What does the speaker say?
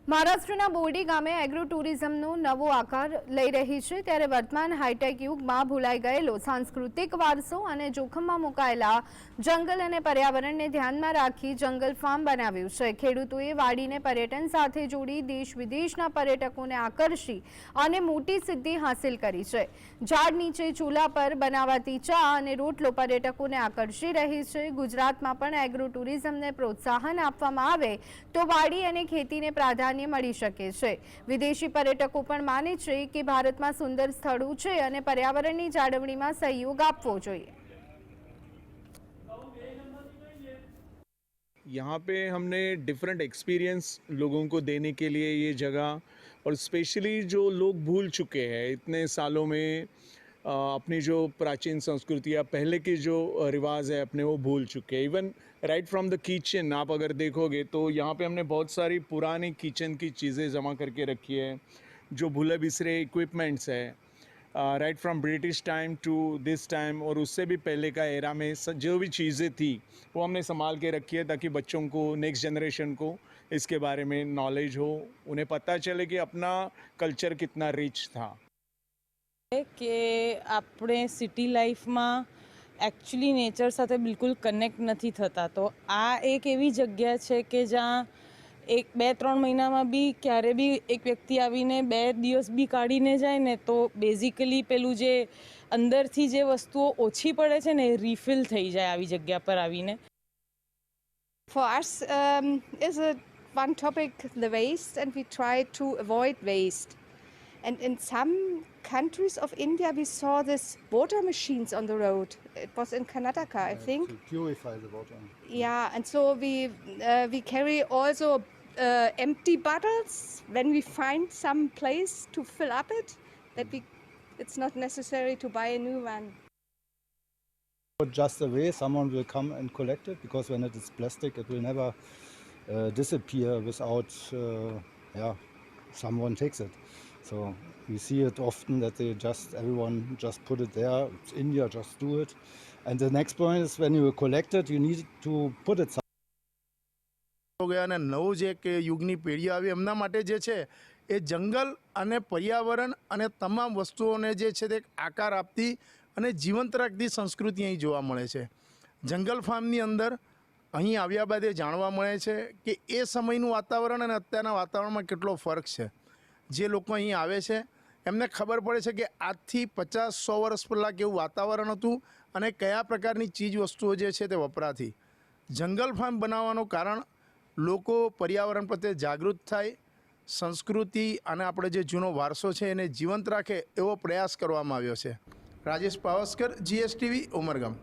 મહારાષ્ટ્રના બોરડી ગામે એગ્રો ટુરિઝમનો નવો આકાર લઈ રહી છે ત્યારે વર્તમાન હાઈટેક યુગમાં ભૂલાઈ ગયેલો સાંસ્કૃતિક વારસો અને જોખમમાં મુકાયેલા જંગલ અને પર્યાવરણને ધ્યાનમાં રાખી જંગલ ફાર્મ બનાવ્યું છે। ખેડૂતોએ વાડીને પર્યટન સાથે જોડી દેશ વિદેશના પર્યટકોને આકર્ષી અને મોટી સિદ્ધિ હાંસિલ કરી છે। ઝાડ નીચે ચૂલા પર બનાવાતી ચા અને રોટલો પર્યટકોને આકર્ષી રહી છે। ગુજરાતમાં પણ એગ્રો ટુરિઝમને પ્રોત્સાહન આપવામાં આવે તો વાડી અને ખેતીને પ્રાધાન્ય મળી શકે છે। વિદેશી પર્યટકો પણ માને છે કે ભારતમાં સુંદર સ્થળો છે અને પર્યાવરણની જાળવણીમાં સહયોગ આપવો જોઈએ। यहाँ पे हमने डिफरेंट एक्सपीरियंस लोगों को देने के लिए ये जगह, और स्पेशली जो लोग भूल चुके हैं इतने सालों में अपनी जो प्राचीन संस्कृति या पहले के जो रिवाज है अपने वो भूल चुके हैं। Even right from the kitchen आप अगर देखोगे तो यहाँ पे हमने बहुत सारी पुरानी किचन की चीज़ें जमा करके रखी है, जो भूले बिसरे इक्विपमेंट्स है right from British time to this time, और उससे भी पहले का एरा में जो भी चीज़ें थी वो हमने संभाल के रखी है ताकि बच्चों को, नेक्स्ट जनरेशन को इसके बारे में नॉलेज हो, उन्हें पता चले कि अपना कल्चर कितना रिच था। કે આપણે સિટી લાઈફમાં એકચ્યુઅલી નેચર સાથે બિલકુલ કનેક્ટ નથી થતા, તો આ એક એવી જગ્યા છે કે જ્યાં એક 2-3 મહિનામાં બી ક્યારે બી એક વ્યક્તિ આવીને 2 દિવસ બી કાઢીને જાય ને તો બેઝિકલી પેલું જે અંદરથી જે વસ્તુઓ ઓછી પડે છે ને એ રિફિલ થઈ જાય આવી જગ્યા પર આવીને। For us, is a one topic the waste, and we try to avoid waste. And in some countries of India, we saw this water machines on the road. It was in Karnataka, I think. To purify the water. Yeah, and so we carry also empty bottles when we find some place to fill up it. It's not necessary to buy a new one. Just away, someone will come and collect it, because when it is plastic, it will never disappear without someone takes it. So we see it often that everyone just put it there. It's India, just do it. And the next point is when you collect it, you need to put it somewhere. हो गया અને નવું જે કે યુગની પેઢી આવી એમના માટે જે છે એ જંગલ અને પર્યાવરણ અને તમામ વસ્તુઓને જે છે તે આકાર આપતી અને જીવંત રાખતી સંસ્કૃતિ અહીં જોવા મળે છે। જંગલ ફાર્મની અંદર અહીં આવ્યા બાદ એ જાણવા મળે છે કે એ સમયનું વાતાવરણ અને અત્યારના વાતાવરણમાં કેટલો ફરક છે। જે લોકો અહીં આવે છે એમને ખબર પડે છે કે આજથી 50-100 વર્ષ પહેલાં કેવું વાતાવરણ હતું અને કયા પ્રકારની ચીજ વસ્તુઓ જે છે તે વપરાતી। જંગલ ફાર્મ બનાવવાનું કારણ લોકો પર્યાવરણ પ્રત્યે જાગૃત થાય, સંસ્કૃતિ અને આપણે જે જૂનો વારસો છે એને જીવંત રાખે એવો પ્રયાસ કરવામાં આવ્યો છે। રાજેશ પાવસ્કર, GSTV, ઉમરગામ।